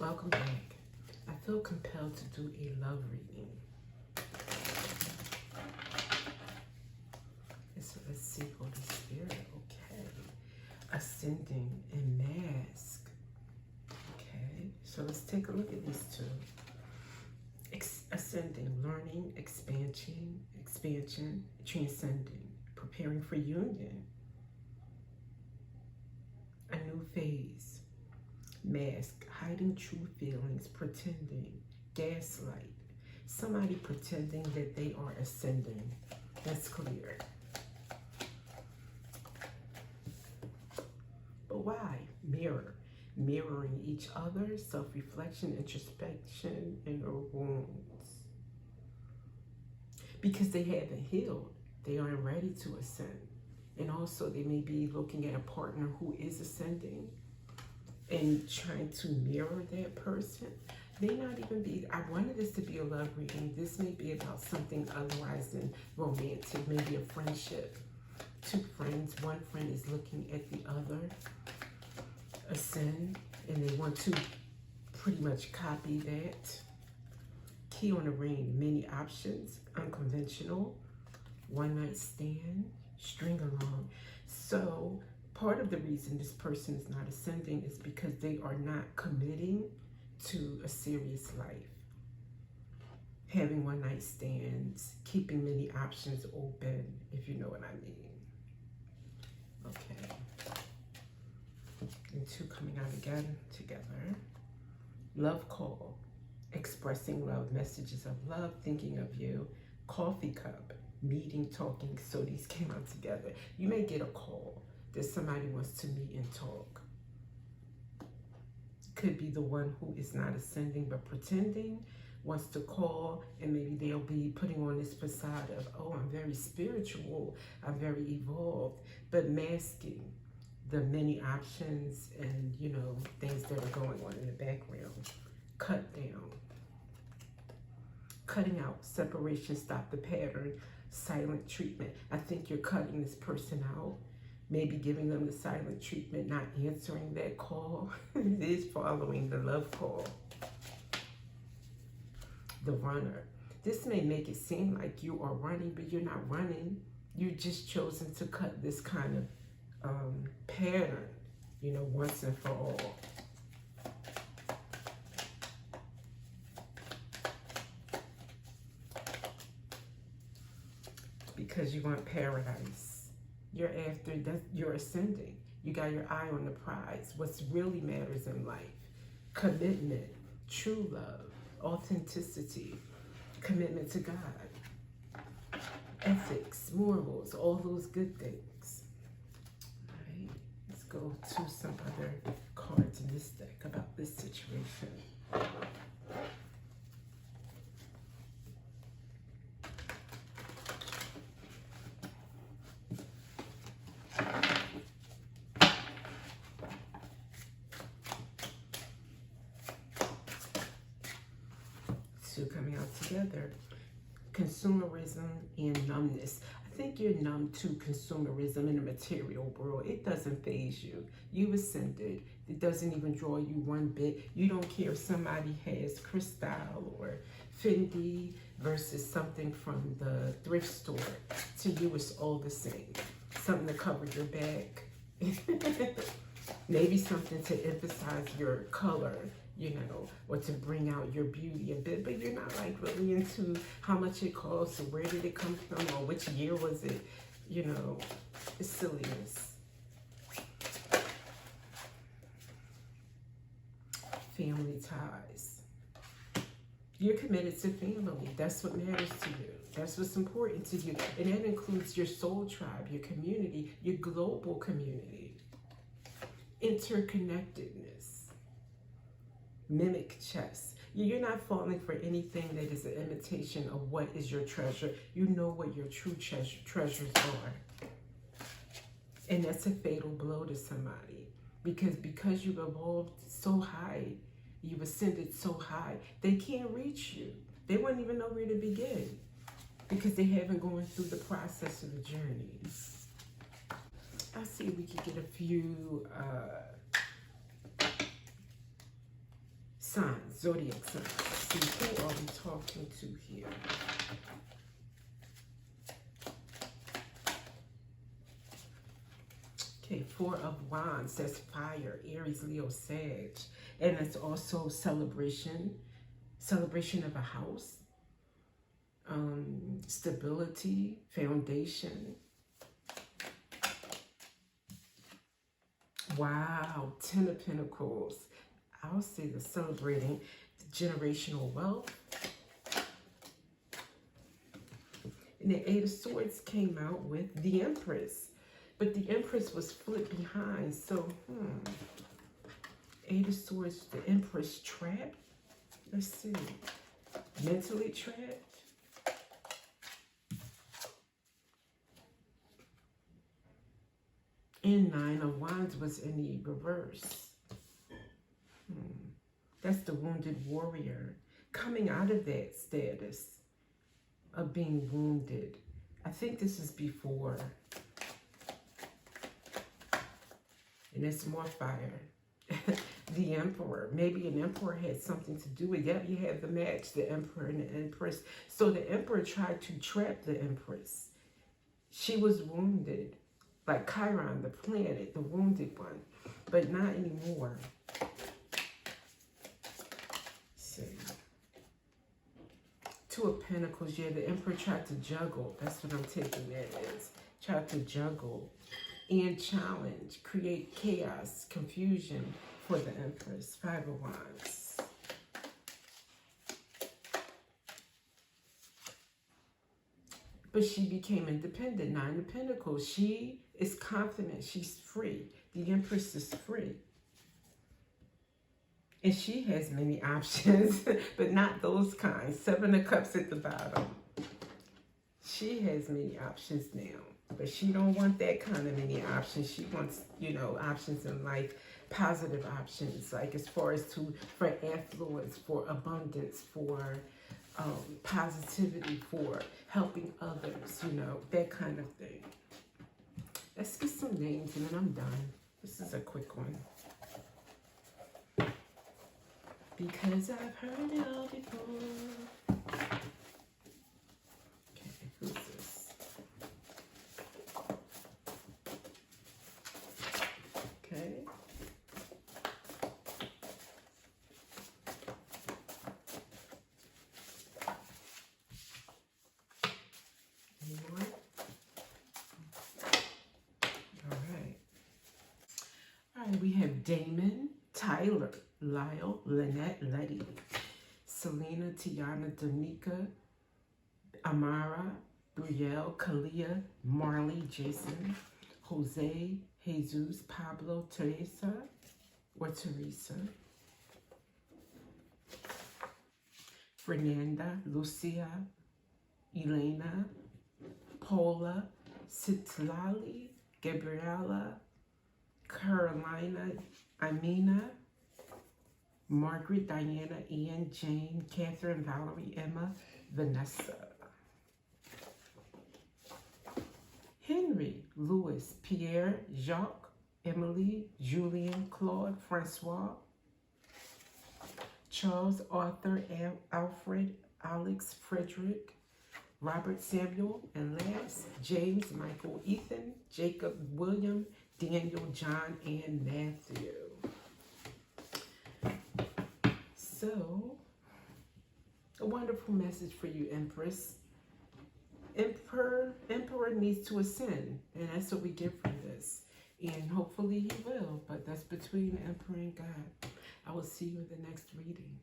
Welcome back. I feel compelled to do a love reading. So let's see, Holy Spirit. Okay. Ascending and mask. Okay. So let's take a look at these two. Ascending, learning, expansion, transcending, preparing for union. A new phase. Mask, hiding true feelings, pretending, gaslight. Somebody pretending that they are ascending. That's clear. But why? Mirror. Mirroring each other, self-reflection, introspection, inner wounds. Because they haven't healed. They aren't ready to ascend. And also they may be looking at a partner who is ascending and trying to mirror that person. May not even be, I wanted this to be a love reading. This may be about something otherwise than romantic, maybe a friendship. Two friends, one friend is looking at the other ascend, and they want to pretty much copy that. Key on the ring, many options, unconventional, one night stand, string along. So part of the reason this person is not ascending is because they are not committing to a serious life. Having one night stands, keeping many options open, if you know what I mean. Okay. And two coming out again together. Love call, expressing love, messages of love, thinking of you. Coffee cup, meeting, talking. So these came out together. You may get a call that somebody wants to meet and talk. Could be the one who is not ascending but pretending, wants to call, and maybe they'll be putting on this facade of, oh, I'm very spiritual, I'm very evolved, but masking the many options and, you know, things that are going on in the background. Cut down. Cutting out, separation, stop the pattern, silent treatment. I think you're cutting this person out, maybe giving them the silent treatment, not answering that call. It is following the love call. The runner. This may make it seem like you are running, but you're not running. You've just chosen to cut this kind of pattern, you know, once and for all. Because you want paradise. You're after that, you're ascending. You got your eye on the prize. What really matters in life. Commitment, true love, authenticity, commitment to God, ethics, morals, all those good things. All right, let's go to some other cards in this deck about this situation. Two coming out together. Consumerism and numbness. I think you're numb to consumerism in the material world. It doesn't faze you. You ascended. It doesn't even draw you one bit. You don't care if somebody has Cristal or Fendi versus something from the thrift store. To you, it's all the same. Something to cover your back. Maybe something to emphasize your color, you know, or to bring out your beauty a bit, but you're not like really into how much it costs or where did it come from or which year was it, you know, it's silliness. Family ties. You're committed to family. That's what matters to you. That's what's important to you. And that includes your soul tribe, your community, your global community. Interconnectedness. Mimic chess. You're not falling for anything that is an imitation of what is your treasure. You know what your true treasures are. And that's a fatal blow to somebody. Because you've evolved so high, you've ascended so high, they can't reach you. They wouldn't even know where to begin because they haven't gone through the process of the journey. I'll see if we can get a few signs, zodiac signs. See, who are we talking to here? Okay, Four of Wands, that's fire, Aries, Leo, Sag. And it's also celebration of a house, stability, foundation. Wow, Ten of Pentacles. I'll say the celebrating generational wealth. And the Eight of Swords came out with the Empress. But the Empress was flipped behind. So, Eight of Swords, the Empress trapped. Let's see. Mentally trapped. And Nine of Wands was in the reverse. That's the wounded warrior coming out of that status of being wounded. I think this is before. And it's more fire. The Emperor. Maybe an Emperor had something to do with it. Yeah, you have the match, the Emperor and the Empress. So the Emperor tried to trap the Empress. She was wounded. Like Chiron, the planet, the wounded one. But not anymore. See. Two of Pentacles. Yeah, the Emperor tried to juggle. That's what I'm taking that as. Tried to juggle and challenge, create chaos, confusion for the Empress. Five of Wands. But she became independent. Nine of Pentacles. She is confident. She's free. The Empress is free. And she has many options, but not those kinds. Seven of Cups at the bottom. She has many options now. But she don't want that kind of many options. She wants, you know, options in life, positive options, like as far as for affluence, for abundance, for positivity, for helping others, you know, that kind of thing. Let's get some names and then I'm done. This is a quick one. Because I've heard it all before. Okay, who's this? Okay. Any more? All right. All right, we have Damon, Tyler, Lyle, Lynette, Letty, Selena, Tiana, Danica, Amara, Brielle, Kalia, Marley, Jason, Jose, Jesus, Pablo, Teresa, Fernanda, Lucia, Elena, Paula, Citlali, Gabriela, Carolina, Amina, Margaret, Diana, Ian, Jane, Catherine, Valerie, Emma, Vanessa. Henry, Louis, Pierre, Jacques, Emily, Julian, Claude, Francois, Charles, Arthur, Alfred, Alex, Frederick, Robert, Samuel, and last, James, Michael, Ethan, Jacob, William, Daniel, John, and Matthew. So, a wonderful message for you, Empress. Emperor needs to ascend, and that's what we get from this. And hopefully he will, but that's between the Emperor and God. I will see you in the next reading.